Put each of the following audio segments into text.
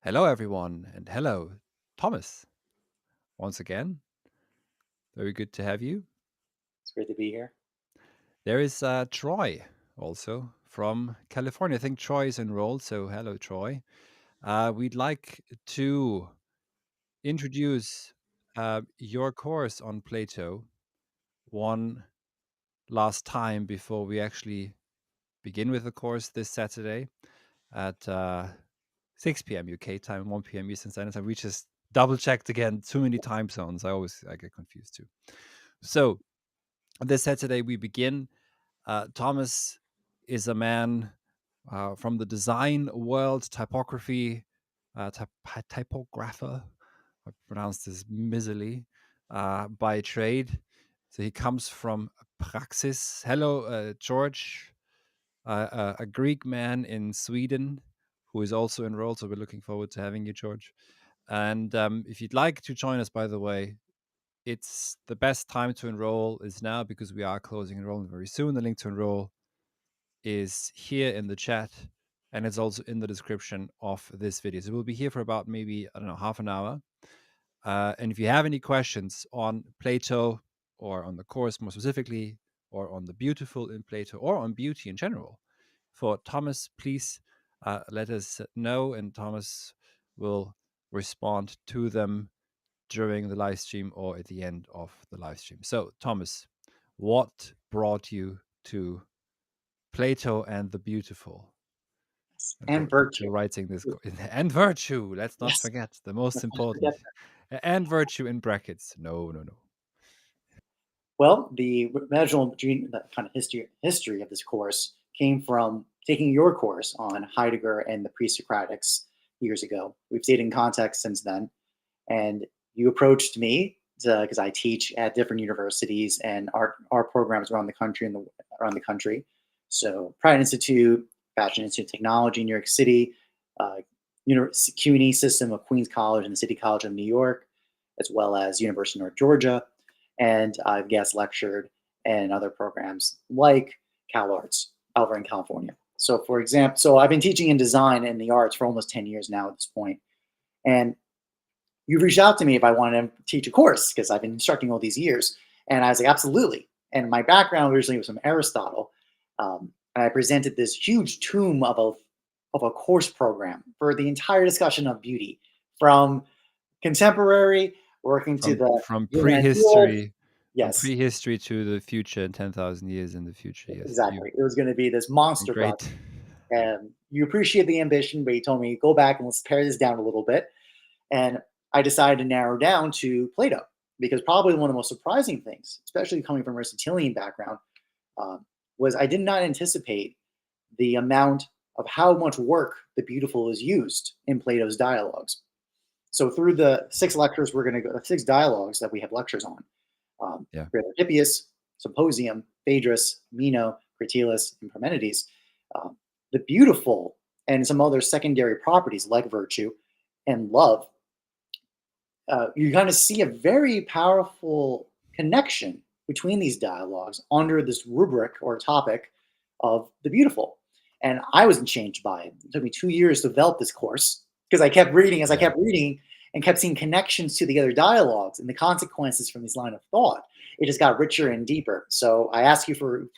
Hello, everyone, and hello, Thomas, once again. Very good to have you. It's great to be here. There is Troy also from California. I think Troy is enrolled, so hello, Troy. We'd like to introduce your course on Plato one last time before we actually begin with the course this Saturday at 6 p.m. UK time, 1 p.m. Eastern Standard Time. We just double checked again. Too many time zones. I get confused too. So this Saturday we begin. Thomas is a man from the design world, typography, typographer. I pronounced this miserly by trade. So he comes from Praxis. Hello, George, a Greek man in Sweden who is also enrolled. So we're looking forward to having you, George. And if you'd like to join us, by the way, it's the best time to enroll is now because we are closing enrollment very soon. The link to enroll is here in the chat and it's also in the description of this video. So we'll be here for about maybe, I don't know, half an hour. And if you have any questions on Plato or on the course more specifically, or on the beautiful in Plato or on beauty in general, for Thomas, please let us know and Thomas will respond to them during the live stream or at the end of the live stream. So, Thomas, what brought you to Plato and the beautiful and And to virtue. writing this and virtue? Let's not Yes. forget the most Let's not important forget that. and virtue in brackets. No, no, no. Well, the original the kind of history of this course came from taking your course on Heidegger and the pre-Socratics years ago. We've stayed in contact since then, and you approached me because I teach at different universities and our programs around the country around the country. So, Pratt Institute, Fashion Institute of Technology in New York City, uh, CUNY system of Queens College and the City College of New York, as well as University of North Georgia, and I've guest lectured in other programs like Cal Arts over in California. So, for example, I've been teaching in design and the arts for almost 10 years now at this point, and you reached out to me if I wanted to teach a course because I've been instructing all these years. And I was like, absolutely. And my background originally was from Aristotle. And I presented this huge tome of a course program for the entire discussion of beauty from contemporary working to From the from human ideal. prehistory from Yes, prehistory to the future in 10,000 years in the future. Yes, you exactly. It was going to be this monster project. great. And you appreciate the ambition, but you told me, go back and let's pare this down a little bit. And I decided to narrow down to Plato because probably one of the most surprising things, especially coming from a Aristotelian background, was I did not anticipate the amount of how much work the beautiful is used in Plato's dialogues. So through the six lectures, we're going to go the six dialogues that we have lectures on. Yeah. We have Hippias, Symposium, Phaedrus, Meno, Cratylus, and Parmenides. Um, the beautiful and some other secondary properties like virtue and love, you kind of see a very powerful connection between these dialogues under this rubric or topic of the beautiful. And I was changed by it. It took me 2 years to develop this course because I kept reading as I Yeah. kept reading and kept seeing connections to the other dialogues and the consequences from this line of thought. It just got richer and deeper. So I ask you for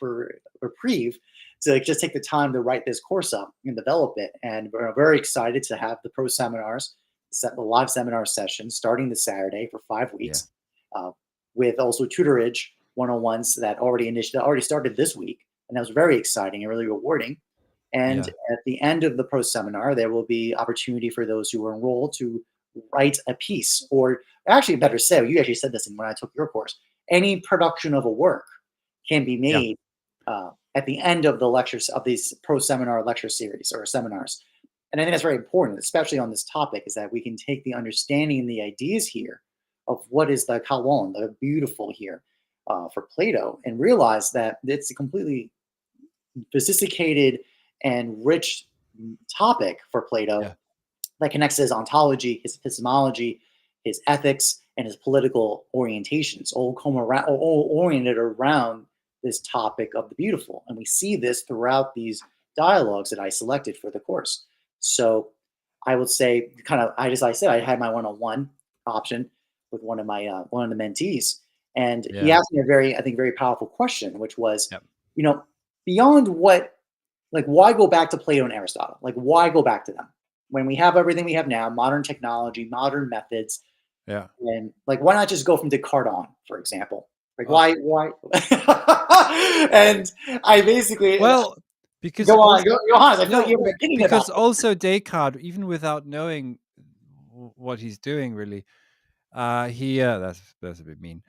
reprieve to just take the time to write this course up and develop it. And we're very excited to have the pro seminars, set the live seminar session starting this Saturday for 5 Yeah. weeks, uh, with also tutorage 101s that already started this week, and that was very exciting and really rewarding. And Yeah. at the end of the pro seminar, there will be opportunity for those who are enrolled to write a piece, or actually, better say, you actually said this when I took your course. Any production of a work can be Yeah. made at the end of the lectures of these pro seminar lecture series or seminars. And I think that's very important, especially on this topic, is that we can take the understanding and the ideas here of what is the kalon, the beautiful here for Plato, and realize that it's a completely sophisticated and rich topic for Plato Yeah. that connects his ontology, his epistemology, his ethics, and his political orientations, all oriented around this topic of the beautiful. And we see this throughout these dialogues that I selected for the course. So I would say kind of I said I had my one-on-one option with one of the mentees, and he Yeah. asked me a very I think very powerful question, which was, Yeah. you know, beyond what like why go back to Plato and Aristotle? Like why go back to them when we have everything we have now, modern technology, modern methods, Yeah. and like why not just go from Descartes on, for example? Like Oh, why? And I basically well, because go on, also go on. I feel like no, you have an opinion about because this. also Descartes, even without knowing what he's doing, really, he that's a bit mean.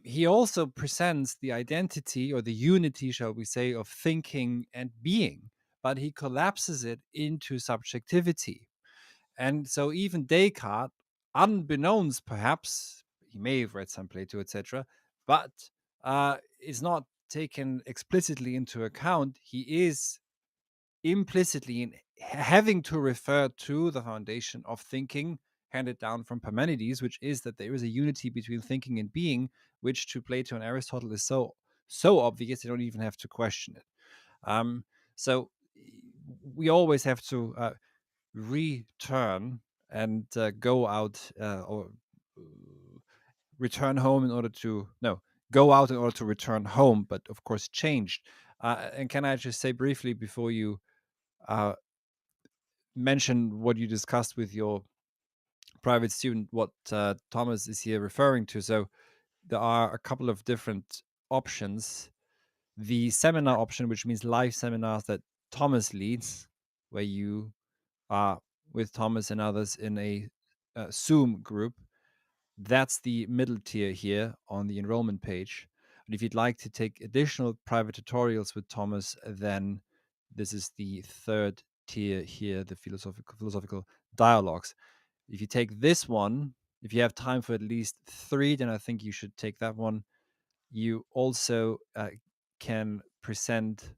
He also presents the identity or the unity, shall we say, of thinking and being, but he collapses it into subjectivity. And so even Descartes, unbeknownst perhaps, he may have read some Plato, etc., but is not taken explicitly into account. He is implicitly in having to refer to the foundation of thinking handed down from Parmenides, which is that there is a unity between thinking and being, which to Plato and Aristotle is so obvious they don't even have to question it. Um, so we always have to return and go out or return home in order to no go out in order to return home, but of course changed. And can I just say briefly before you uh, mention what you discussed with your private student, what Thomas is here referring to? So there are a couple of different options. The seminar option, which means live seminars that Thomas leads, where you are with Thomas and others in a Zoom group. That's the middle tier here on the enrollment page. And if you'd like to take additional private tutorials with Thomas, then this is the third tier here, the philosophical dialogues. If you take this one, if you have time for at least 3, then I think you should take that one. You also can present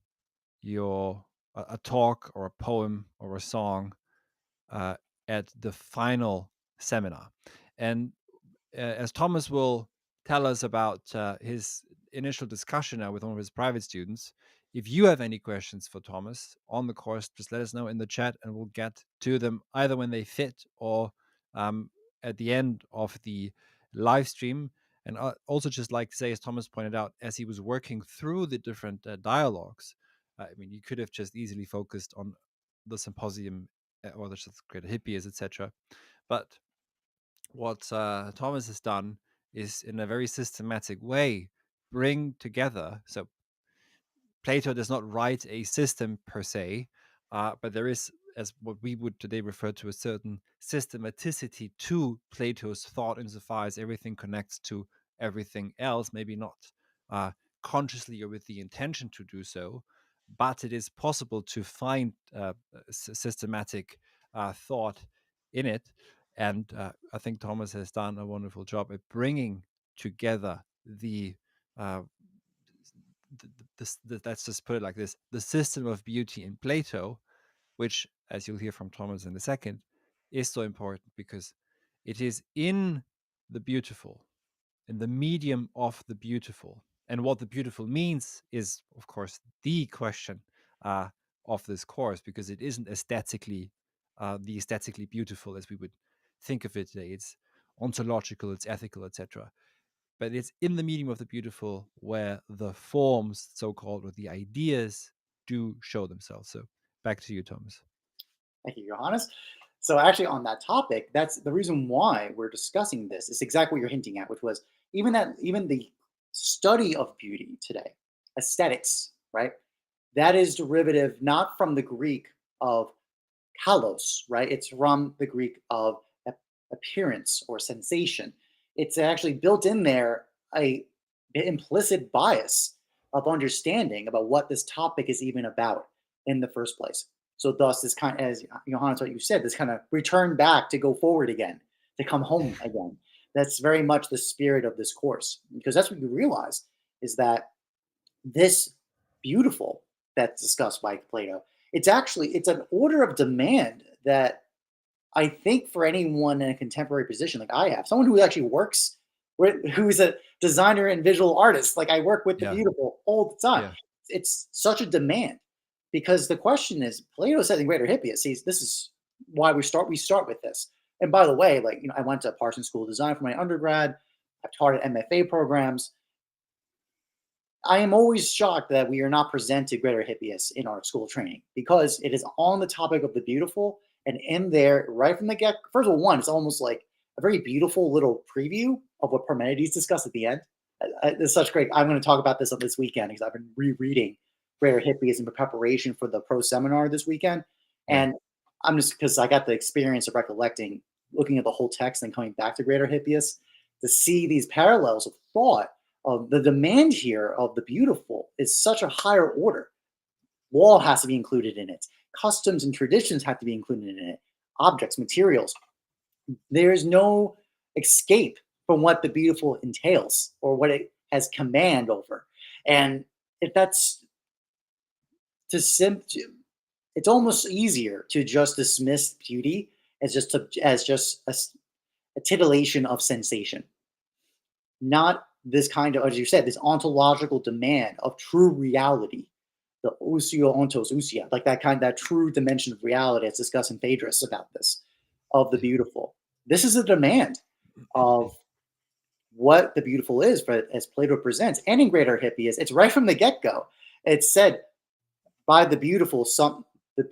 your a talk or a poem or a song uh, at the final seminar. And as Thomas will tell us about his initial discussion now with one of his private students, if you have any questions for Thomas on the course, just let us know in the chat and we'll get to them either when they fit or um, at the end of the live stream. And also, just like to say, as Thomas pointed out, as he was working through the different dialogues, I mean, you could have just easily focused on the symposium or the great hippies, etc. But what Thomas has done is, in a very systematic way, bring together. So Plato does not write a system per se, but there is, as what we would today refer to, a certain systematicity to Plato's thought, insofar as everything connects to everything else. Maybe not consciously or with the intention to do so, but it is possible to find systematic thought in it. And I think Thomas has done a wonderful job at bringing together uh, let's just put it like this: the system of beauty in Plato, which, as you'll hear from Thomas in a second, is so important because it is in the beautiful, in the medium of the beautiful. And what the beautiful means is, of course, the question of this course, because it isn't aesthetically the aesthetically beautiful as we would think of it today. It's ontological, it's ethical, etc. But it's in the medium of the beautiful where the forms, so called, or the ideas do show themselves. So back to you, Thomas. Thank you, Johannes. So actually, on that topic, that's the reason why we're discussing this. Is exactly what you're hinting at, which was even the study of beauty today, aesthetics, right? That is derivative not from the Greek of kalos, right? It's from the Greek of appearance or sensation. It's actually built in there a implicit bias of understanding about what this topic is even about in the first place. So thus, this kind, as Johannes, what you said, this kind of return back to go forward again, to come home again. That's very much the spirit of this course, because that's what you realize is that this beautiful that's discussed by Plato, it's an order of demand that I think for anyone in a contemporary position like I have, someone who actually works who's a designer and visual artist, like I work with the Yeah, beautiful all the time. yeah, It's such a demand because the question is, Plato said in Greater Hippias, sees this is why we start with this. And by the way, like, I went to Parsons School of Design for my undergrad. I've taught at MFA programs. I am always shocked that we are not presented greater hippias in our school training because it is on the topic of the beautiful. And in there, right from the get, first of all, one, it's almost like a very beautiful little preview of what Parmenides discussed at the end. It's such great. I'm going to talk about this on this weekend because I've been rereading Greater Hippias in preparation for the pro seminar this weekend. Yeah. And I'm just because I got the experience of recollecting, looking at the whole text and coming back to Greater Hippias to see these parallels of thought of the demand here of the beautiful is such a higher order. Law has to be included in it. Customs and traditions have to be included in it. Objects, materials. There is no escape from what the beautiful entails or what it has command over. And if that's to it's almost easier to just dismiss beauty as just a titillation of sensation, not this kind of, as you said, this ontological demand of true reality, the ousia ontos ousia, like that true dimension of reality as discussed in Phaedrus about this, of the Yeah. beautiful. This is a demand of what the beautiful is, but as Plato presents, and in Greater Hippias, it's right from the get-go. It's said, by the beautiful, the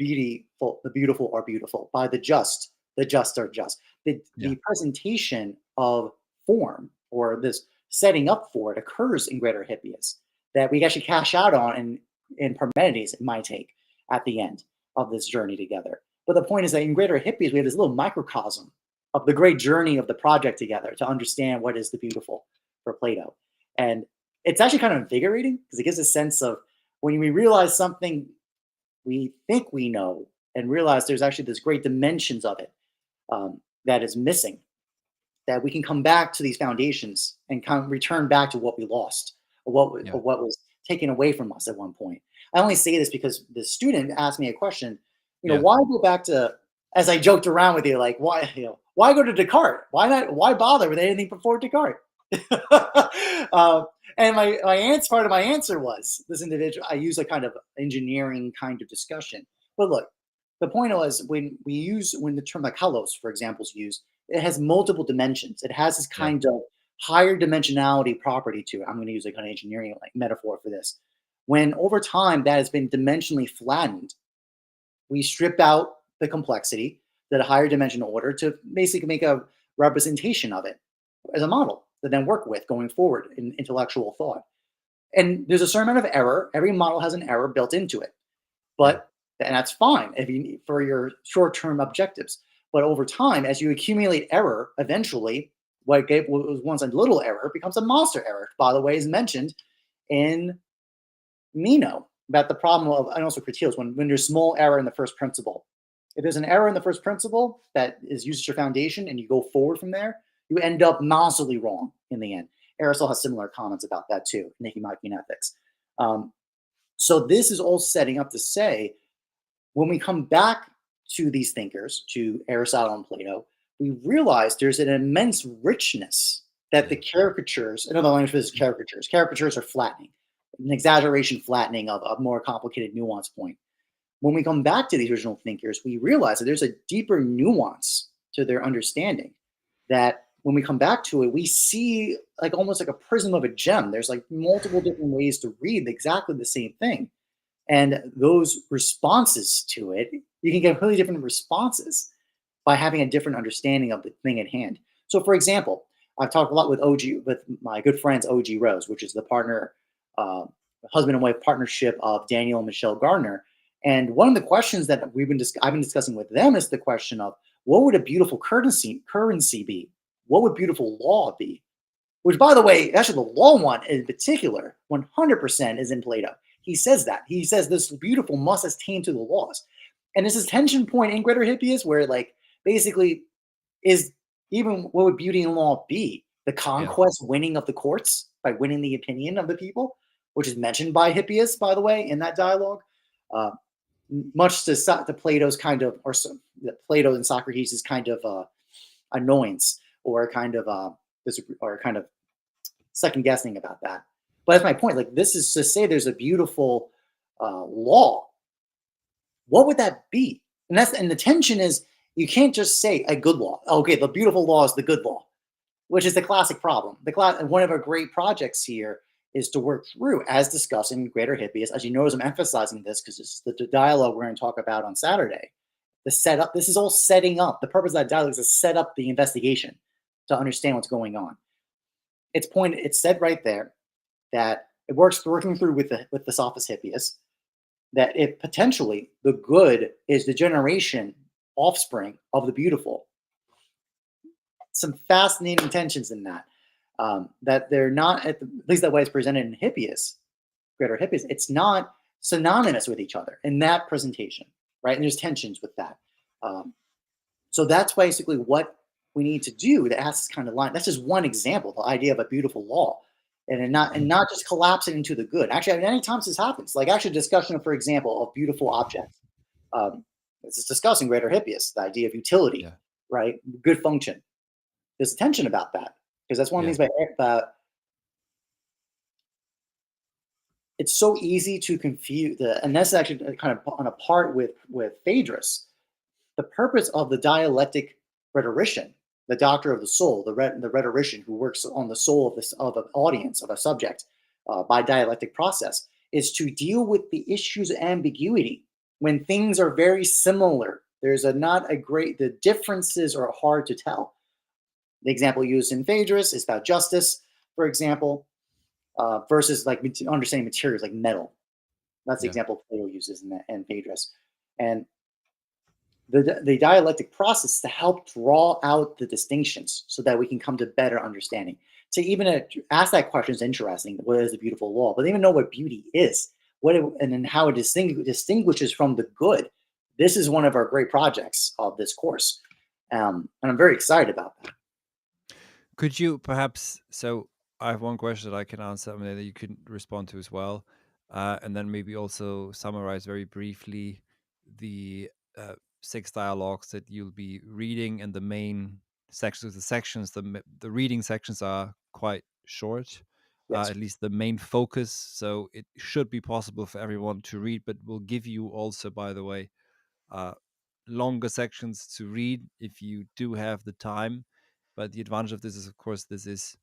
beautiful are beautiful. By the just are just. The Yeah. presentation of form or this setting up for it occurs in Greater Hippias that we actually cash out on in Parmenides, in my take, at the end of this journey together. But the point is that in Greater Hippias, we have this little microcosm of the great journey of the project together to understand what is the beautiful for Plato. And it's actually kind of invigorating because it gives a sense of when we realize something we think we know and realize there's actually this great dimensions of it that is missing, that we can come back to these foundations and return back to what we lost Yeah. or what was taken away from us at one point. I only say this because the student asked me a question, Yeah. why go back to, as I joked around with you, like, why go to Descartes? Why bother with anything before Descartes? And my answer, part of my answer was this individual, I use a kind of engineering kind of discussion. But look, the point was when the term like halos, for example, is used, it has multiple dimensions. It has this Yeah. kind of higher dimensionality property to it. I'm going to use a kind of engineering like metaphor for this. When over time that has been dimensionally flattened, we strip out the complexity, the higher dimensional order, to basically make a representation of it as a model to then work with going forward in intellectual thought. And there's a certain amount of error. Every model has an error built into it, Yeah. but and that's fine if you for your short-term objectives. But over time, as you accumulate error, eventually what was once a little error becomes a monster error. By the way, is mentioned in Meno about the problem of, and also Critias, when there's small error in the first principle. If there's an error in the first principle that is used as your foundation and you go forward from there, you end up massively wrong in the end. Aristotle has similar comments about that too, in Ethics. So this is all setting up to say, when we come back to these thinkers, to Aristotle and Plato, we realize there's an immense richness that the Yeah. caricatures, another language for this is caricatures are flattening, an exaggeration flattening of a more complicated nuance point. When we come back to these original thinkers, we realize that there's a deeper nuance to their understanding that when we come back to it, we see like almost like a prism of a gem. There's like multiple different ways to read exactly the same thing. And those responses to it, you can get really different responses by having a different understanding of the thing at hand. So, for example, I've talked a lot with with my good friends OG Rose, which is the partner, husband and wife partnership of Daniel and Michelle Gardner. And one of the questions that I've been discussing with them is the question of what would a beautiful currency be? What would beautiful law be? Which, by the way, actually the law one in particular, 100% is in Plato. He says that. He says this beautiful must attain to the laws. And this is tension point in Greater Hippias where like basically is even what would beauty and law be? The Yeah. conquest winning of the courts by winning the opinion of the people, which is mentioned by Hippias, by the way, in that dialogue. Uh, much to Plato's kind of, Plato and Socrates' kind of annoyance or kind of or kind of second guessing about that. But that's my point. Like this is to say there's a beautiful law. What would that be? And the tension is You can't just say a good law. Okay, the beautiful law is the good law, which is the classic problem. One of our great projects here is to work through, as discussed in Greater Hippias. As you notice, I'm emphasizing this because it's the dialogue we're going to talk about on Saturday. The setup. This is all setting up. The purpose of that dialogue is to set up the investigation to understand what's going on. It's said right there that it works working through with the Sophist Hippias that if potentially the good is the generation offspring of the beautiful. Some fascinating tensions in that. That they're not at least that way it's presented in Hippias, Greater Hippias. It's not synonymous with each other in that presentation, right? And there's tensions with that. Um, so that's basically what we need to do to ask this kind of line. That's just one example, the idea of a beautiful law, and not just collapse it into the good. Actually, many times this happens. Like actually, discussion, for example, of beautiful objects. Um, this is discussing Greater Hippias, the idea of utility, Yeah. right? Good function. There's tension about that because that's one of the Yeah. things about it's so easy to confuse and that's actually kind of on a part with Phaedrus. The purpose of the dialectic rhetorician, the doctor of the soul, the rhetorician who works on the soul of an audience of a subject by dialectic process, is to deal with the issues of ambiguity when things are very similar. There's a not a great the differences are hard to tell. The example used in Phaedrus is about justice, for example, versus like understanding materials like metal. That's the Yeah. example Plato uses in Phaedrus. And the dialectic process to help draw out the distinctions so that we can come to better understanding. To even ask that question is interesting. What is the beautiful law? But even know what beauty is, and then how it distinguishes from the good. This is one of our great projects of this course, and I'm very excited about that. Could you perhaps? So I have one question that I can answer, and then you can respond to as well, and then maybe also summarize very briefly the six dialogues that you'll be reading and the main sections. The sections, the reading sections are quite short, Yes. at least the main focus. So it should be possible for everyone to read, but we'll give you also, by the way, uh, longer sections to read if you do have the time. But the advantage of this is, of course, this is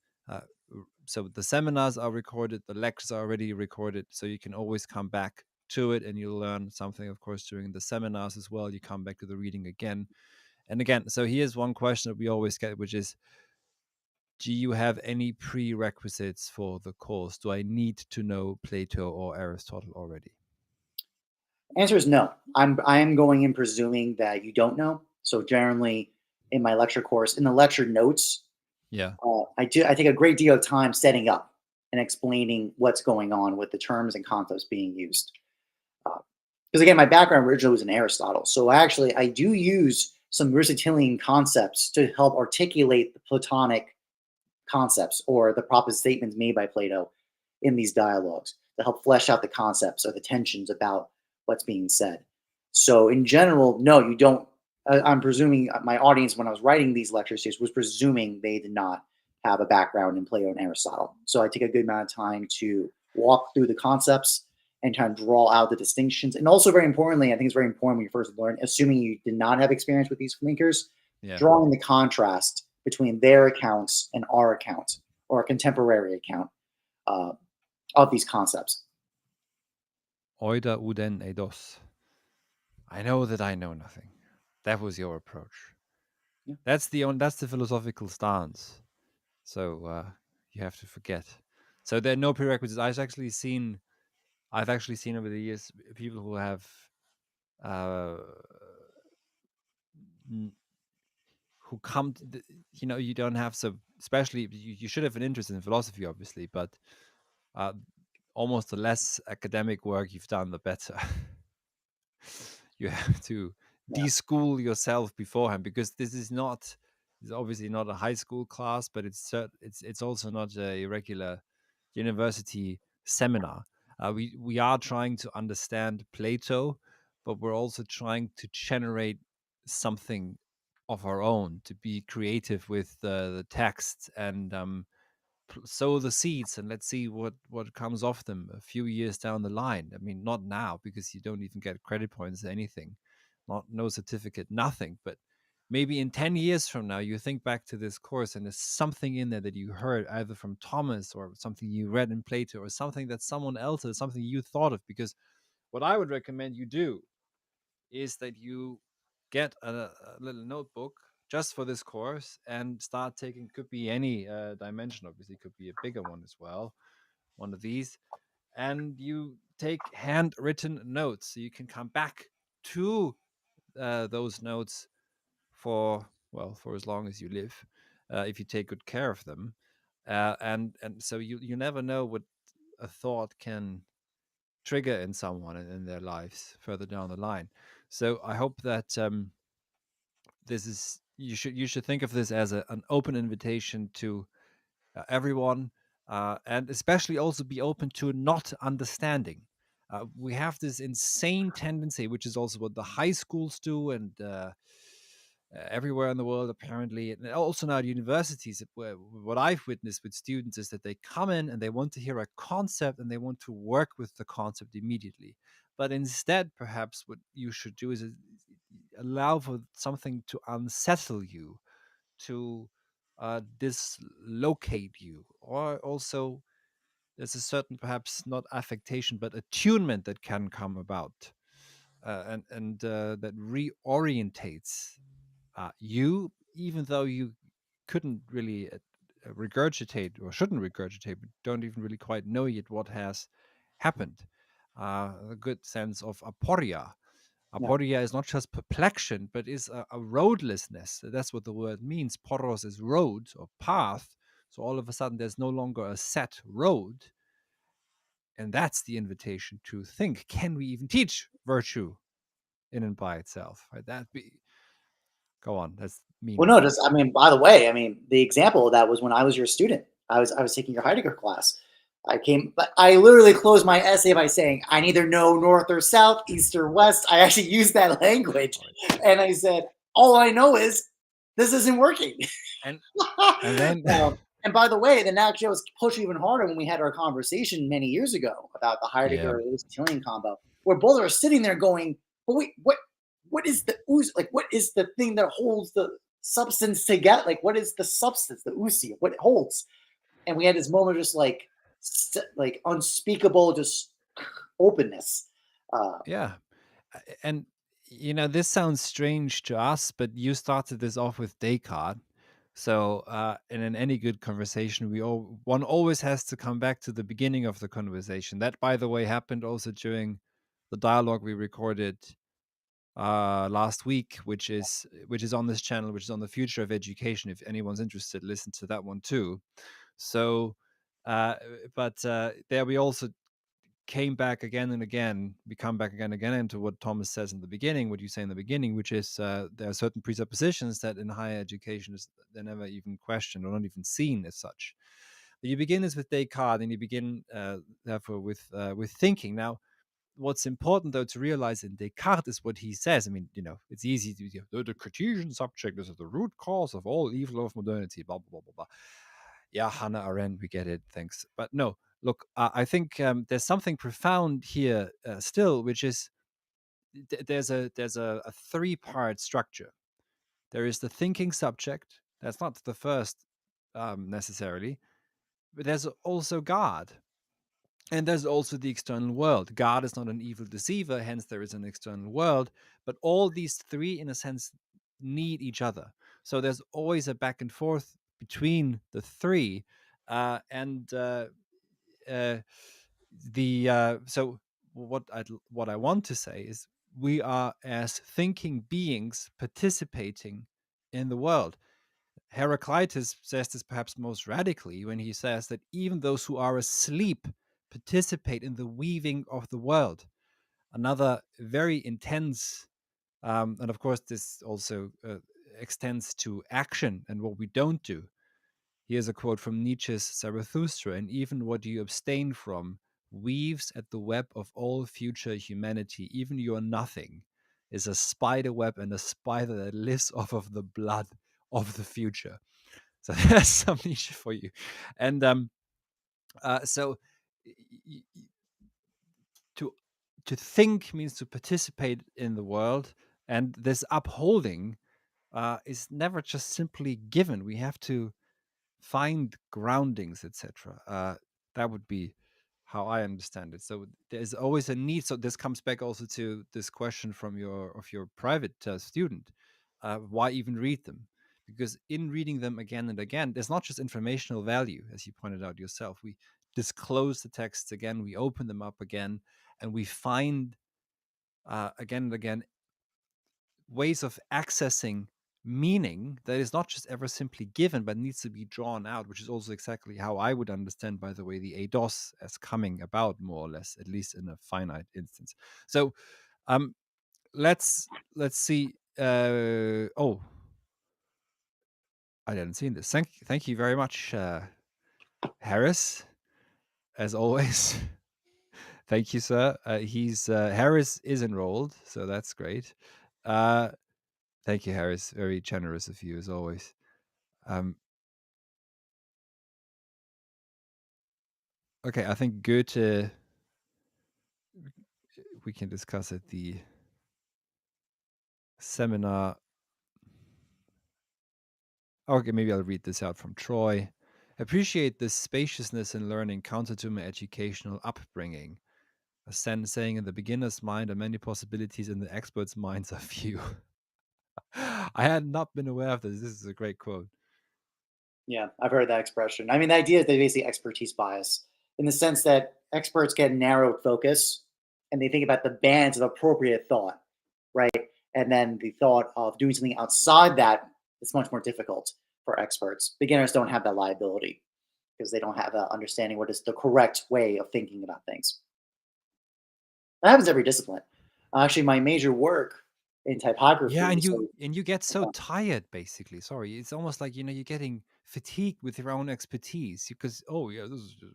so the seminars are recorded, the lectures are already recorded, so you can always come back to it and you'll learn something, of course, during the seminars as well. You come back to the reading again and again. So here's one question that we always get, which is, do you have any prerequisites for the course? Do I need to know Plato or Aristotle already? Answer is no. I am going in presuming that you don't know. So generally, in my lecture course, in the lecture notes, Yeah. I take a great deal of time setting up and explaining what's going on with the terms and concepts being used. Because again, my background originally was in Aristotle, so actually I do use some Aristotelian concepts to help articulate the Platonic concepts or the proposed statements made by Plato in these dialogues to help flesh out the concepts or the tensions about what's being said. So, in general, no, you don't. I'm presuming my audience, when I was writing these lecture series, was presuming they did not have a background in Plato and Aristotle. So, I take a good amount of time to walk through the concepts and kind of draw out the distinctions. And also, very importantly, I think it's very important when you first learn, assuming you did not have experience with these thinkers, Yeah. drawing the contrast between their accounts and our account or a contemporary account uh, of these concepts. Oida uden eidos. I know that I know nothing. That was your approach. Yeah. That's the philosophical stance. So you have to forget. So there are no prerequisites. I've actually seen over the years people who have uh, n- who come to you don't have, so especially you should have an interest in philosophy obviously, but uh, almost the less academic work you've done the better. You have to Yeah. deschool yourself beforehand, because it's obviously not a high school class, but it's also not a regular university seminar. We are trying to understand Plato, but we're also trying to generate something of our own, to be creative with the text, and sow the seeds, and let's see what comes off them a few years down the line. I mean, not now, because you don't even get credit points or anything, not no certificate, nothing. But maybe in 10 years from now, you think back to this course and there's something in there that you heard either from Thomas or something you read in Plato or something that someone else or something you thought of. Because what I would recommend you do is that you get a little notebook just for this course and start taking, could be any dimension, obviously, could be a bigger one as well, one of these, and you take handwritten notes so you can come back to those notes for, well, for as long as you live, if you take good care of them, and so you never know what a thought can trigger in someone in their lives further down the line. So I hope that this is, you should think of this as an open invitation to everyone, and especially also be open to not understanding. We have this insane tendency, which is also what the high schools do, and everywhere in the world apparently, and also now at universities. What I've witnessed with students is that they come in and they want to hear a concept and they want to work with the concept immediately. But instead, perhaps what you should do is allow for something to unsettle you, to dislocate you, or also there's a certain, perhaps not affectation, but attunement that can come about, and that reorientates you, even though you couldn't really regurgitate or shouldn't regurgitate, but don't even really quite know yet what has happened. A good sense of aporia. Yeah. Aporia is not just perplexion, but is a roadlessness. That's what the word means. Poros is road or path. So all of a sudden, there's no longer a set road. And that's the invitation to think, can we even teach virtue in and by itself? Right? That be, go on. That's Well, no, meaningless. just I mean, by the way, I mean the example of that was when I was your student. I was taking your Heidegger class. I came, but I literally closed my essay by saying I neither know north or south, east or west. I actually used that language, Right. and I said all I know is this isn't working. And and then And by the way, then actually I was pushing even harder when we had our conversation many years ago about the yeah, Heidegger Aristotelian combo, where both are sitting there going, "But wait, what is the ooze? Like, what is the thing that holds the substance together? Like, what is the substance, the usia? What it holds?" And we had this moment of just like unspeakable, just openness. Uh, yeah. And this sounds strange to us, but you started this off with Descartes. So, and in any good conversation, one always has to come back to the beginning of the conversation. That, by the way, happened also during the dialogue we recorded last week, which is on this channel, which is on the future of education. If anyone's interested, listen to that one too. So, uh, but there we also came back again and again. We come back again and again into what Thomas says in the beginning, what you say in the beginning, which is there are certain presuppositions that in higher education they're never even questioned or not even seen as such. But you begin this with Descartes, and you begin therefore with thinking. Now, what's important though to realize in Descartes is what he says. I mean, it's easy to the Cartesian subject is the root cause of all evil of modernity. Blah blah blah blah blah. Yeah, Hannah Arendt, we get it. Thanks, but no. Look, I think there's something profound here still, which is there's a three-part structure. There is the thinking subject. That's not the first necessarily, but there's also God. And there's also the external world. God is not an evil deceiver, hence there is an external world. But all these three, in a sense, need each other. So there's always a back and forth between the three. And uh, the so what I want to say is we are as thinking beings participating in the world. Heraclitus says this perhaps most radically when he says that even those who are asleep participate in the weaving of the world. Another very intense, and of course, this also extends to action and what we don't do. Here's a quote from Nietzsche's Zarathustra: and even what you abstain from weaves at the web of all future humanity. Even your nothing is a spider web and a spider that lives off of the blood of the future. So that's some niche for you. And so y- y- to to think means to participate in the world, and this upholding is never just simply given. We have to find groundings, etc. That would be how I understand it. So there's always a need. So this comes back also to this question from your private student. Why even read them? Because in reading them again and again, there's not just informational value, as you pointed out yourself. We disclose the texts again, we open them up again, and we find again and again ways of accessing meaning that is not just ever simply given but needs to be drawn out, which is also exactly how I would understand, by the way, the eidos as coming about, more or less, at least in a finite instance. So um let's see. Oh, I didn't see this. Thank you very much, Harris, as always. Thank you, sir. He's Harris is enrolled, so that's great. uh Thank you, Harris. Very generous of you, as always. um Okay, I think Goethe, we can discuss at the seminar. Okay, maybe I'll read this out from Troy. Appreciate the spaciousness in learning counter to my educational upbringing. A sense saying in the beginner's mind are many possibilities, in the expert's minds are few. I had not been aware of this. This is a great quote. Yeah, I've heard that expression. I mean, the idea is they basically expertise bias in the sense that experts get narrowed focus and they think about the bands of appropriate thought, right? And then the thought of doing something outside that is much more difficult for experts. Beginners don't have that liability because they don't have a understanding what is the correct way of thinking about things. That happens every discipline. Actually, my major work in Yeah, typography. and you get so tired, basically. Sorry, it's almost like, you're getting fatigued with your own expertise, because, oh yeah, this is just,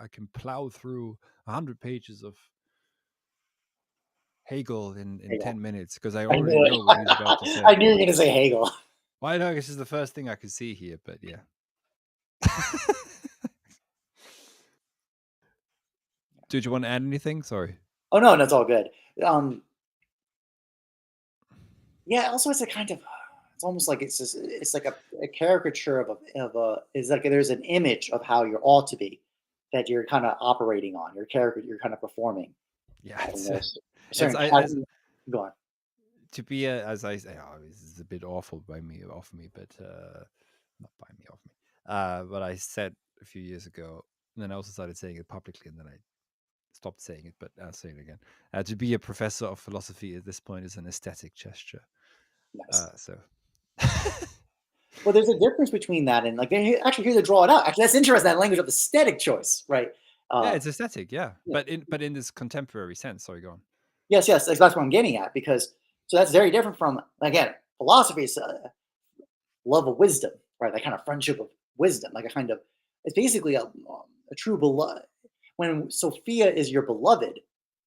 I can plow through 100 pages of Hegel in Hegel. 10 minutes because I I already knew it. know what he's about to I say. knew you were going to say Hegel. Well, I know this is the first thing I could see here, but yeah. Did you want to add anything? Sorry. Oh no, that's all good. Um, yeah. Also, it's a kind of, it's almost like it's just, it's like a caricature of a. It's like there's an image of how you ought to be that you're kind of operating on. Your character, you're kind of performing. Yeah, And it's there's a it's certain I as go on. to be a, as I say. Oh, this is a bit awful by me, off me, but not by me, off me. But I said a few years ago, and then I also started saying it publicly, and then I stopped saying it, but I'll say it again. To be a professor of philosophy at this point is an aesthetic gesture. Nice. So Well, there's a difference between that and like actually here they draw it out. Actually, that's interesting. That language of aesthetic choice, right? yeah, Uh, it's aesthetic, yeah, yeah. but in this contemporary sense. Sorry, go on. Yes, yes, that's what I'm getting at because so that's very different from again philosophy is love of wisdom, right? That kind of friendship of wisdom, like a kind of it's basically a true beloved. When Sophia is your beloved,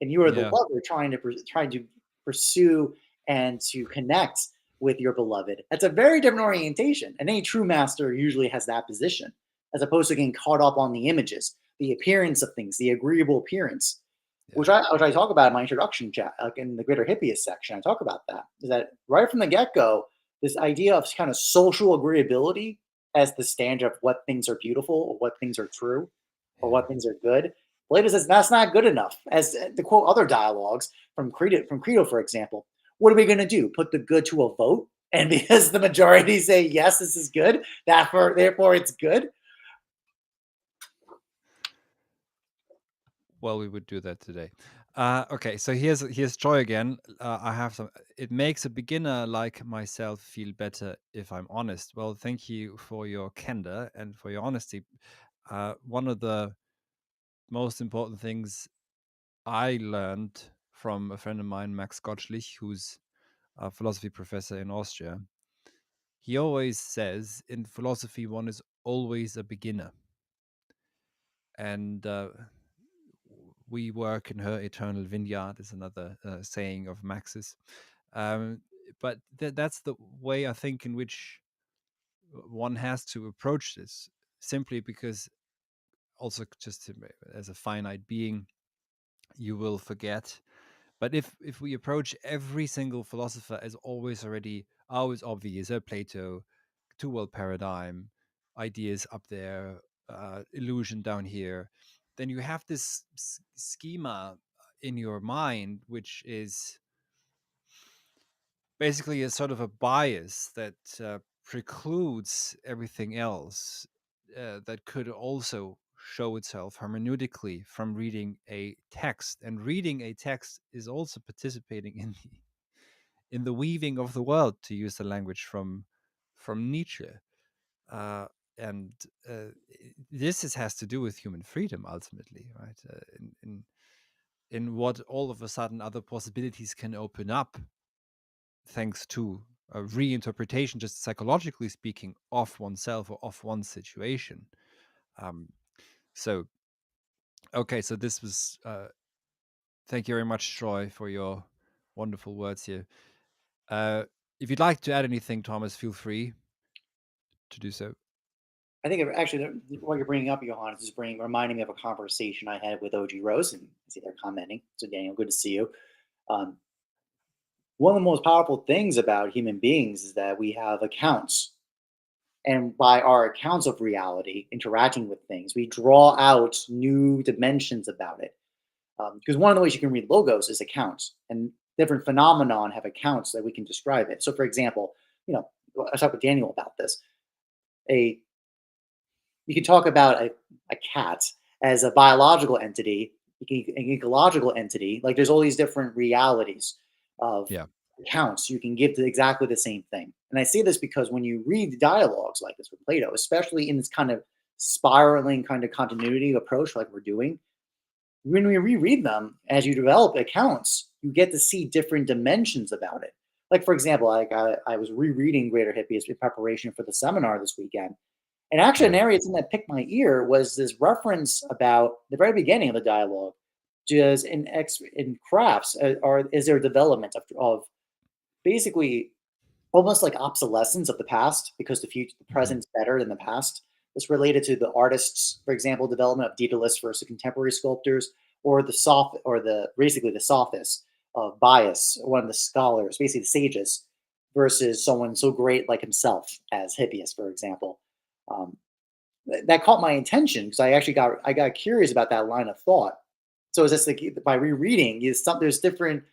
and you are the Yeah, lover trying to pursue and to connect with your beloved, that's a very different orientation. And any true master usually has that position, as opposed to getting caught up on the images, the appearance of things, the agreeable appearance, yeah, which I talk about in my introduction chat, like in the greater hippiest section. I talk about that. Is that right from the get go, this idea of kind of social agreeability as the standard of what things are beautiful or what things are true or yeah. what things are good. Plato says that's not good enough. As to quote other dialogues from Credo, for example, what are we going to do? Put the good to a vote? And because the majority say yes, this is good, therefore it's good. Well, we would do that today. Okay, so here's Joy again. I have some. It makes a beginner like myself feel better if I'm honest. Well, thank you for your candor and for your honesty. One of the most important things I learned from a friend of mine, Max Gottschlich, who's a philosophy professor in Austria. He always says in philosophy, one is always a beginner. And we work in her eternal vineyard is another saying of Max's. Um, but that's the way I think in which one has to approach this, simply because also just as a finite being, you will forget. But if we approach every single philosopher as always already always obvious. Plato, two-world paradigm, ideas up there, illusion down here. Then you have this schema in your mind, which is basically a sort of a bias that precludes everything else that could also show itself hermeneutically from reading a text. And reading a text is also participating in the weaving of the world, to use the language from Nietzsche. Uh, and has to do with human freedom ultimately, right? In what all of a sudden other possibilities can open up thanks to a reinterpretation, just psychologically speaking, of oneself or of one's situation. Um, so, okay, so this was. Thank you very much, Troy, for your wonderful words here. If you'd like to add anything, Thomas, feel free to do so. I think actually what you're bringing up, Johannes, is reminding me of a conversation I had with OG Rose, and I see they're commenting. So Daniel, good to see you. Um, One of the most powerful things about human beings is that we have accounts, and by our accounts of reality, interacting with things, we draw out new dimensions about it. Because one of the ways you can read logos is accounts, and different phenomenon have accounts that we can describe it. So, for example, you know, I talked with Daniel about this. A You can talk about a cat as a biological entity, an ecological entity. Like there's all these different realities of Yeah. accounts you can give to exactly the same thing. And I say this because when you read dialogues like this with Plato, especially in this kind of spiraling kind of continuity approach like we're doing, when we reread them, as you develop accounts, you get to see different dimensions about it. Like, for example, I was rereading Greater Hippias in preparation for the seminar this weekend. And actually, an Mhm. area that picked my ear was this reference about the very beginning of the dialogue. Just in crafts, is there development of basically almost like obsolescence of the past because the Mhm. present's better than the past. This related to the artists, for example, development of Daedalus versus contemporary sculptors, or the soft, or the basically the sophists of Bias, one of the scholars, basically the sages, versus someone so great like himself as Hippias, for example. Um, that caught my attention because I got curious about that line of thought. So it's just like by rereading, there's different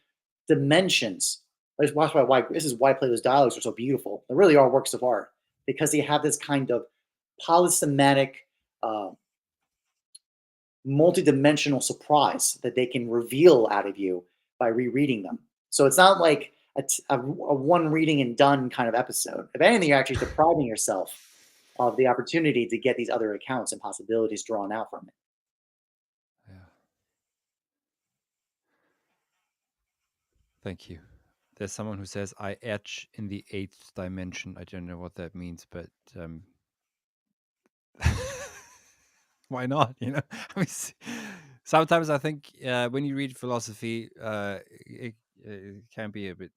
dimensions. I just watched why this is why Plato's dialogues are so beautiful. They really are works of art because they have this kind of polysematic, uh, multidimensional surprise that they can reveal out of you by rereading them. So it's not like a one reading and done kind of episode. If anything, you're actually depriving yourself of the opportunity to get these other accounts and possibilities drawn out from it. Yeah. Thank you. There's someone who says, I etch in the eighth dimension. I don't know what that means, but why not? I mean, sometimes I think when you read philosophy, it can be a bit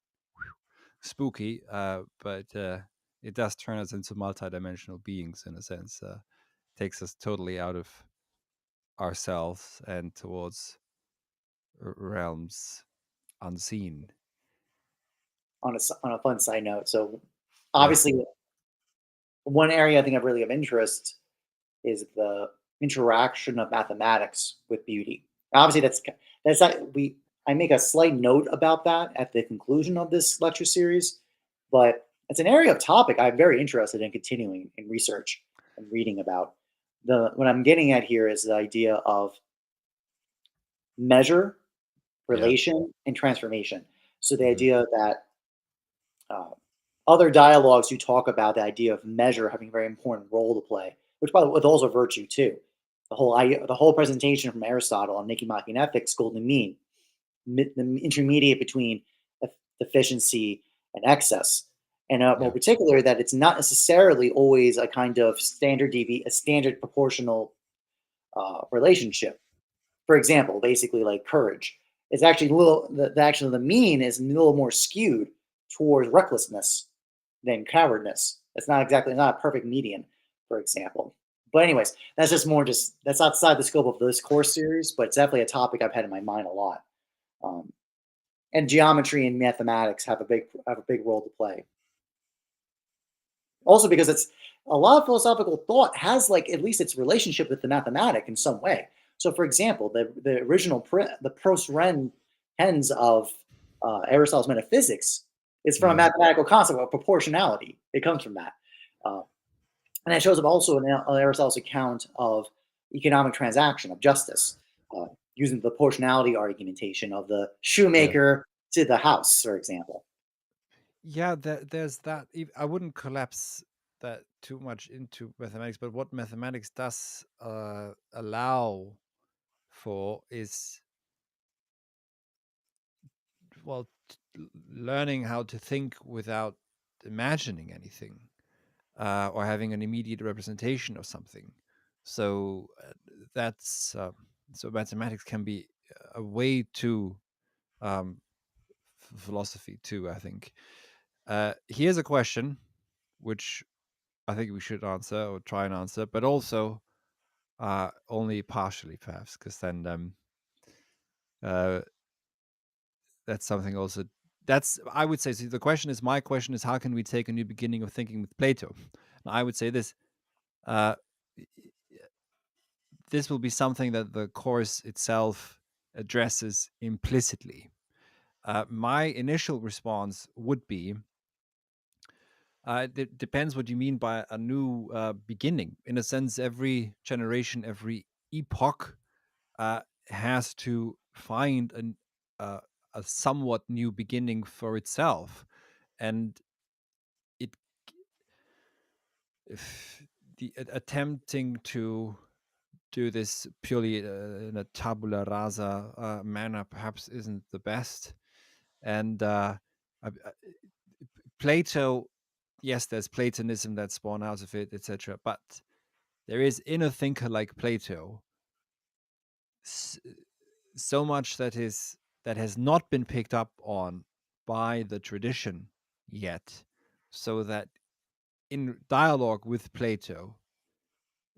spooky, but it does turn us into multidimensional beings in a sense. Takes us totally out of ourselves and towards realms unseen. On a fun side note, so Yeah, obviously, one area I think of really of interest is the interaction of mathematics with beauty. Obviously, that's not, we I make a slight note about that at the conclusion of this lecture series, but it's an area of topic I'm very interested in continuing in research and reading about. The What I'm getting at here is the idea of measure, yeah, relation, and transformation. So the hmm, idea that uh, other dialogues you talk about the idea of measure having a very important role to play, which by the way, with also virtue too. The whole presentation from Aristotle on Nicomachean Ethics, golden mean, the intermediate between deficiency and excess, and more yeah, particular that it's not necessarily always a kind of a standard proportional relationship. For example, basically like courage. It's actually a little actually the mean is a little more skewed towards recklessness than cowardness. It's not a perfect median, for example. But anyways, that's outside the scope of this course series, but it's definitely a topic I've had in my mind a lot. Um, and geometry and mathematics have a big role to play. Also because it's a lot of philosophical thought has like at least its relationship with the mathematic in some way. So, for example, the original the pros hens of Aristotle's metaphysics is from a Yeah. mathematical concept of proportionality. It comes from that. Uh, and it shows up also in Aristotle's account of economic transaction, of justice, uh, using the proportionality argumentation of the Yeah. shoemaker to the house, for example. Yeah, there's that. I wouldn't collapse that too much into mathematics, but what mathematics does allow for is, well, learning how to think without imagining anything, or having an immediate representation of something. So that's so mathematics can be a way to um, philosophy too, I think. Here's a question which I think we should answer or try and answer, but also only partially, perhaps, because then uh, that's something also. That's I would say. So the question is, my question is, how can we take a new beginning of thinking with Plato? And I would say this: uh, this will be something that the course itself addresses implicitly. My initial response would be, it depends what you mean by a new beginning. In a sense, every generation, every epoch uh, has to find uh, a somewhat new beginning for itself, and it if attempting to do this purely in a tabula rasa manner perhaps isn't the best. And Plato, yes, there's Platonism that's born out of it, etc. But there is in a thinker like Plato so much that has not been picked up on by the tradition yet, so that in dialogue with Plato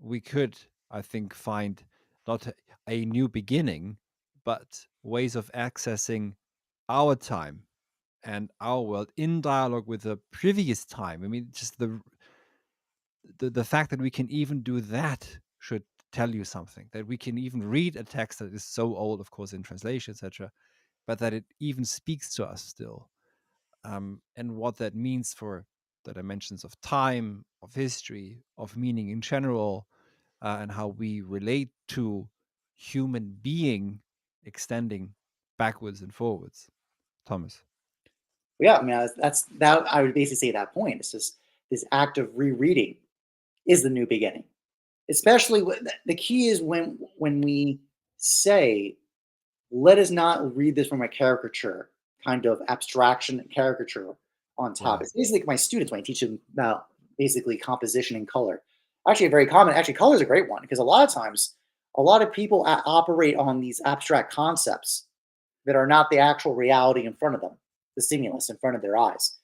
we could, I think, find not a new beginning, but ways of accessing our time and our world in dialogue with the previous time. I mean, just the fact that we can even do that should tell you something. That we can even read a text that is so old, of course, in translation, etc., but that it even speaks to us still, and what that means for the dimensions of time, of history, of meaning in general, and how we relate to human being extending backwards and forwards. Thomas. Yeah, I mean that's that. I would basically say that point. It's just this act of rereading is the new beginning. Especially the key is when we say, let us not read this from a caricature, kind of abstraction and caricature on top. Yeah. It's basically like my students when I teach them about basically composition and color. Actually, a very common. Actually, color is a great one because a lot of times, a lot of people operate on these abstract concepts that are not the actual reality in front of them, the stimulus in front of their eyes.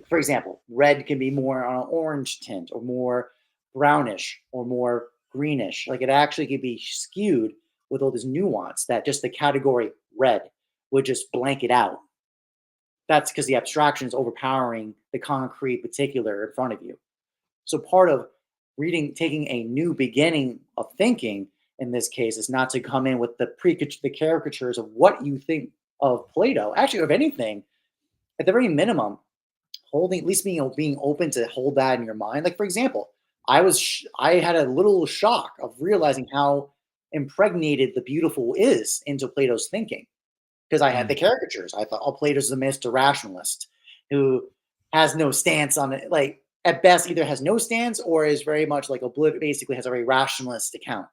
For example, red can be more on an orange tint or more brownish or more greenish. Like it actually could be skewed with all this nuance that just the category red would just blanket out. That's because the abstraction is overpowering the concrete particular in front of you. So part of reading, taking a new beginning of thinking in this case is not to come in with the caricatures of what you think of Plato, actually of anything. At the very minimum, holding at least being open to hold that in your mind. Like for example, I had a little shock of realizing how impregnated the beautiful is into Plato's thinking because I had Mm. the caricatures. I thought, oh, Plato's the Mr. Rationalist who has no stance on it. Like at best, either has no stance or is very much like basically has a very rationalist account.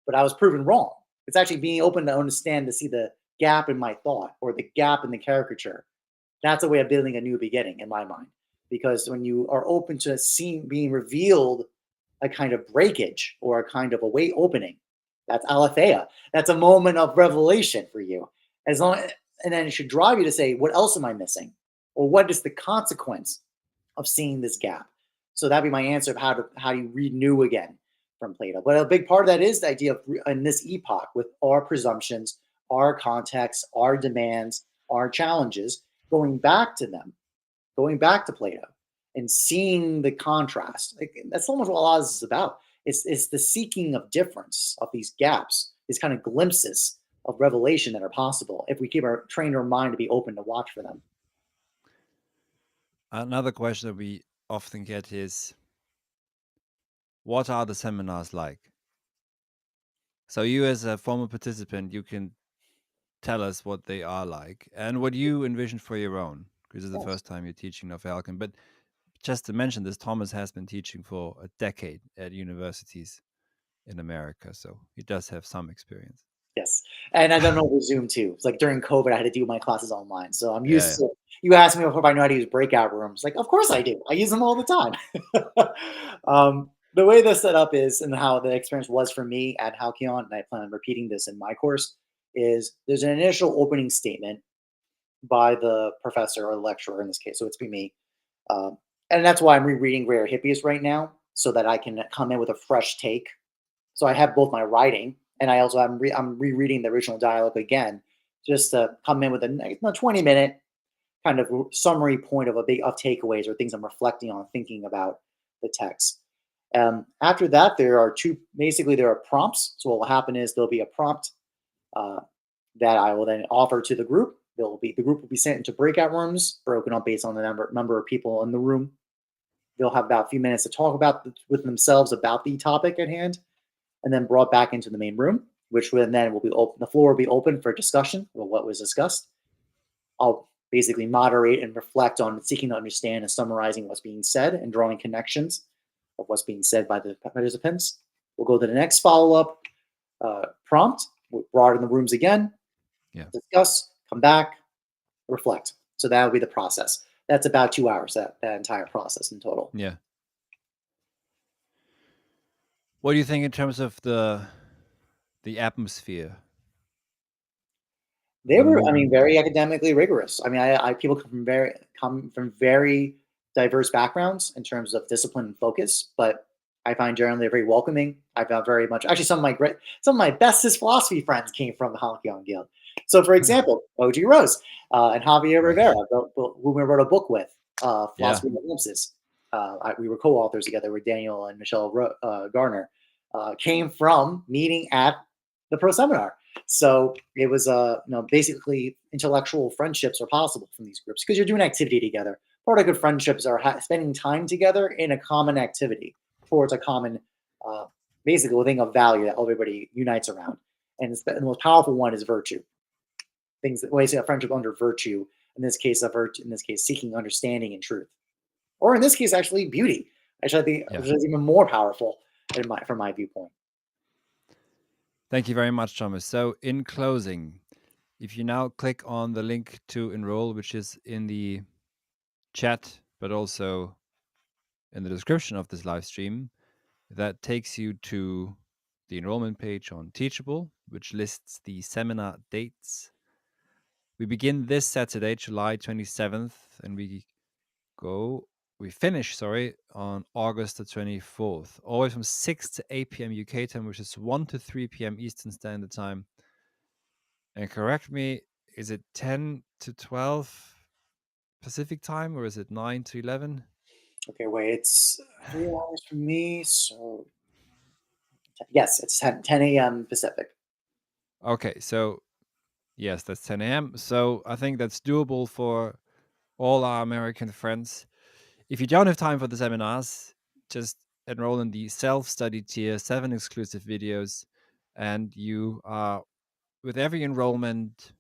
But I was proven wrong. It's actually being open to understand to see the gap in my thought or the gap in the caricature. That's a way of building a new beginning in my mind. Because when you are open to seeing being revealed a kind of breakage or a kind of a way opening, that's aletheia. That's a moment of revelation for you. As long and then it should drive you to say, what else am I missing? Or what is the consequence of seeing this gap? So that'd be my answer of how do you renew again from Plato. But a big part of that is the idea of in this epoch with our presumptions, our context, our demands, our challenges, going back to them, going back to Plato and seeing the contrast. Like, that's almost what a lot of this is about. It's the seeking of difference, of these gaps, these kind of glimpses of revelation that are possible if we keep our train our mind to be open to watch for them. Another question that we often get is, what are the seminars like? So you, as a former participant, you can tell us what they are like and what you envision for your own, because it's the Yes. first time you're teaching North Falcon. But just to mention this, Thomas has been teaching for a decade at universities in America, so he does have some experience. Yes, and I don't know with Zoom too. It's like during COVID, I had to do my classes online, so I'm Yeah, used yeah. to. You asked me if I know how to use breakout rooms. Like, of course I do. I use them all the time. The way this set up is, and how the experience was for me at Halcyon, and I plan on repeating this in my course, is there's an initial opening statement by the professor or the lecturer in this case. So it's be me, um, and that's why I'm rereading Rare Hippies right now, so that I can come in with a fresh take. So I have both my writing, and I also I'm rereading the original dialogue again, just to come in with a 20-minute kind of summary point of a big of takeaways or things I'm reflecting on, thinking about the text. After that, there are two. Basically, there are prompts. So what will happen is there'll be a prompt uh, that I will then offer to the group. The group will be sent into breakout rooms, broken up based on the number of people in the room. They'll have about a few minutes to talk about with themselves about the topic at hand, and then brought back into the main room, which then will be open. The floor will be open for discussion of what was discussed. I'll basically moderate and reflect on seeking to understand and summarizing what's being said and drawing connections of what's being said by the participants. We'll go to the next follow up prompt. We'll broaden the rooms again, Yeah. discuss, come back, reflect. So that will be the process. That's about 2 hours, that entire process in total. Yeah. What do you think in terms of the atmosphere, They the were, I mood? mean, very academically rigorous. I mean, I people come from very diverse backgrounds in terms of discipline and focus, but I find generally they're very welcoming. I found very much actually some of my bestest philosophy friends came from the Halcyon Guild. So, for example, OG Rose and Javier Right. Rivera, who we wrote a book with, Yeah. Philosophy of Glimpses. We were co-authors together with Daniel and Michelle Garner. Came from meeting at the Pro Seminar. So it was, basically intellectual friendships are possible from these groups because you're doing activity together. Part of good friendships are spending time together in a common activity towards a common, uh, basically, thing of value that everybody unites around. And the most powerful one is virtue. Things that ways a friendship under virtue. In this case, in this case, seeking understanding and truth, or in this case, actually beauty. Actually, I think Yeah. which is even more powerful from my viewpoint. Thank you very much, Thomas. So, in closing, if you now click on the link to enroll, which is in the chat, but also in the description of this live stream, that takes you to the enrollment page on Teachable, which lists the seminar dates. We begin this Saturday, July 27th, and we finish, sorry, on August the 24th, always from 6 to 8 p.m. UK time, which is 1 to 3 p.m. Eastern Standard Time. And correct me, is it 10 to 12 Pacific time, or is it 9 to 11? Okay, wait, it's 3 hours for me, so yes, it's 10 a.m. Pacific. Okay, so yes, that's 10 a.m. So I think that's doable for all our American friends. If you don't have time for the seminars, just enroll in the self-study tier, 7 exclusive videos, and you are, with every enrollment,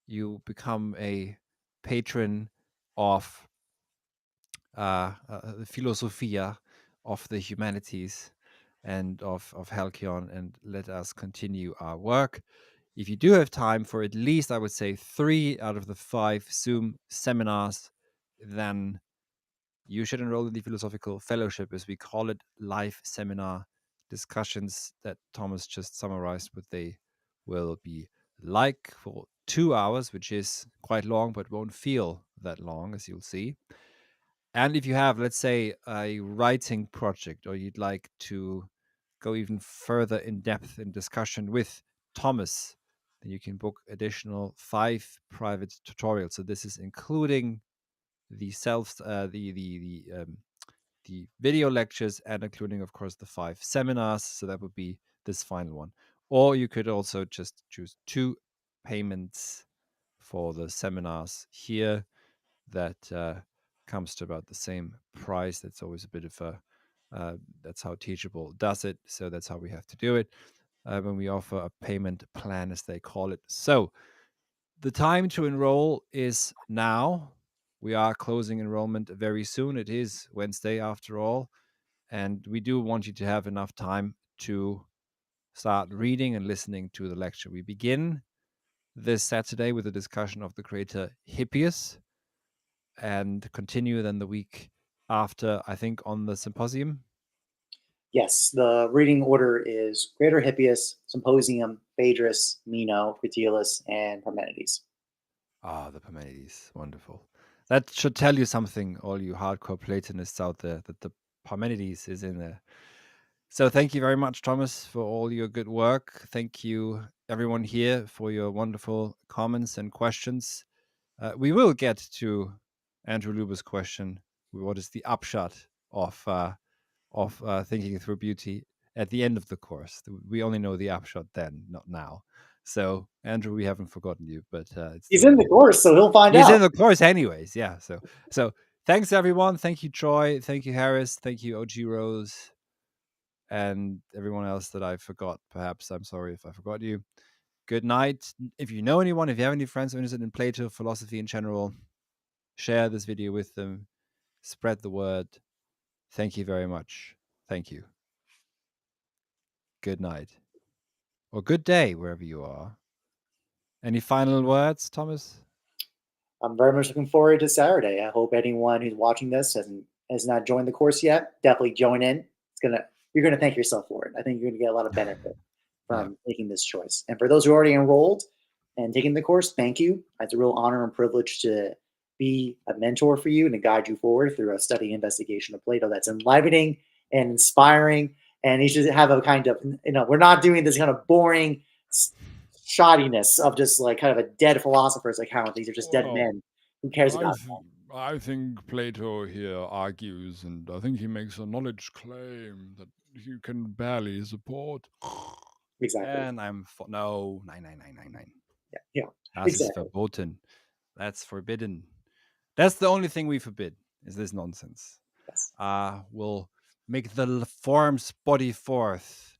you become a patron of the philosophia of the humanities and of Halcyon, and let us continue our work. If you do have time for at least, I would say, 3 out of the 5 Zoom seminars, then you should enroll in the Philosophical Fellowship, as we call it, live seminar discussions that Thomas just summarized what they will be like for 2 hours, which is quite long, but won't feel that long, as you'll see. And if you have, let's say, a writing project, or you'd like to go even further in depth in discussion with Thomas, then you can book additional 5 private tutorials. So this is including the self the video lectures, and including, of course, the 5 seminars. So that would be this final one. Or you could also just choose 2 payments for the seminars here. That comes to about the same price. That's always a bit of a that's how Teachable does it. So that's how we have to do it when we offer a payment plan, as they call it. So the time to enroll is now. We are closing enrollment very soon. It is Wednesday after all. And we do want you to have enough time to start reading and listening to the lecture. We begin this Saturday with a discussion of the creator Hippias and continue then the week after, I think, on the symposium. Yes, the reading order is Greater Hippias, Symposium, Phaedrus, Meno, Critias, and Parmenides. Ah, the Parmenides. Wonderful. That should tell you something, all you hardcore Platonists out there, that the Parmenides is in there. So thank you very much, Thomas, for all your good work. Thank you, everyone here, for your wonderful comments and questions. We will get to Andrew Luber's question: what is the upshot of thinking through beauty at the end of the course? We only know the upshot then, not now. So, Andrew, we haven't forgotten you, but it's He's still in the course, so he'll find he's out. in the course anyways. Yeah. So thanks everyone. Thank you, Troy. Thank you, Harris. Thank you, OG Rose, and everyone else that I forgot. Perhaps I'm sorry if I forgot you. Good night. If you know anyone, if you have any friends interested in Plato, philosophy in general, share this video with them. Spread the word. Thank you very much. Thank you. Good night. Or good day, wherever you are. Any final words, Thomas? I'm very much looking forward to Saturday. I hope anyone who's watching this has not joined the course yet. Definitely join in. You're gonna thank yourself for it. I think you're gonna get a lot of benefit Yeah. from making this choice. And for those who are already enrolled and taking the course, thank you. It's a real honor and privilege to be a mentor for you and to guide you forward through a study investigation of Plato that's enlivening and inspiring. And you should have a kind of, we're not doing this kind of boring shoddiness of just like kind of a dead philosopher's account. These are just dead Well, men. Who cares I about th- I think Plato here argues, and I think he makes a knowledge claim that you can barely support. that? Exactly. And I'm for no, nine, nine, nine, nine, nine. Yeah. Yeah. Das ist Exactly. verboten. That's forbidden. That's the only thing we forbid. Is this nonsense? Yes. Will make the forms body forth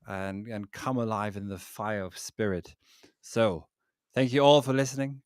and come alive in the fire of spirit. So, thank you all for listening.